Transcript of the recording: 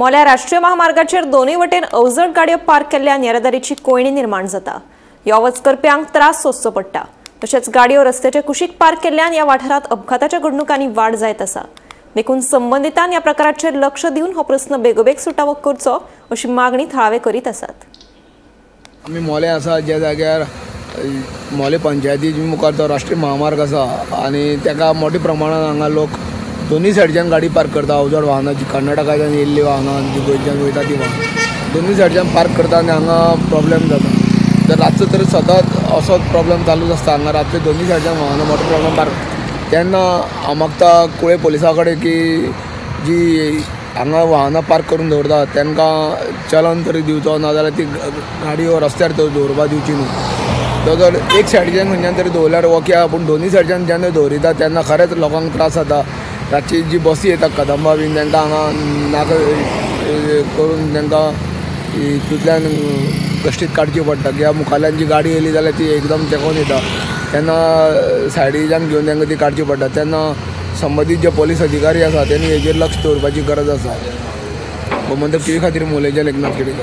मोल्या राष्ट्रीय महामार्गाचेर दोनूय वटेन अवजड गाडयो पार्क केल्ल्यान येरादारीची कोयणी निर्माण जाता। ह्या वच करप्यांक त्रास सोंसचो पडटा। तशेंच गाडयो रस्त्याचे कुशीक पार्क केल्ल्यान ह्या वाठारांत अपघाताच्या घडणुकांनी वाड जायत आसा। देखून संबंधितान ह्या प्रकाराचेर लक्ष दिवन हो प्रस्न बेगोबेग सुटावो करचो अशी मागणी थळावे करीत आसात। आमी मोले आसा ज्या जाग्यार मोले पंचायती मुखार तो राष्ट्रीय महामार्ग आसा आनी तेका मोठ्या प्रमाणात हांगा लोक दोन्ही सायडीच्यान गाडी पार्क करता। अवजड वाहनां जी कर्नाटकाच्यान येयल्ली वाहनां जी गोंयच्यान वयता ती वाहनां दोन्ही सायडीच्यान पार्क करता आनी हांगा प्रॉब्लेम जाता। तर रातचो तरी सतत असोच प्रॉब्लेम चालूच आसता। हांगा रातचे दोन्ही सायडीच्यान वाहनां मोठे प्रमाणात पार्क तेन्ना हांव मागता कुळे पुलिसा कडेन की जी हांगा वाहनां पार्क करून दवरता तांकां चलन तरी दिवचो, नाजाल्यार ती गाडी रस्त्यार दवरपा दिवची न्हू। तो जर एक सायडीच्यान खंयच्यान तरी दवरल्यार ओके, पूण दोन्ही सायडीच्यान जेन्ना दवरिता तेन्ना खरेंच लोकांक त्रास जाता। रातची जी बसी येता कदंबा बीन तांकां हांगा नाका करून तांकां हितूंतल्यान कश्टीत काडची पडटा कित्याक मुखारल्यान जी गाडी येयली जाल्यार ती एकदम तेंकोन येता तेन्ना सायडीच्यान घेवन तांकां ती काडची पडटा। तेन्ना संबंदीत जे पोलीस अधिकारी आसा तेणी हेजेर लक्ष दवरपाची गरज आसा। गोमंतक टीव्ही खातीर मोलेच्या लेखनाथ खेडेकर।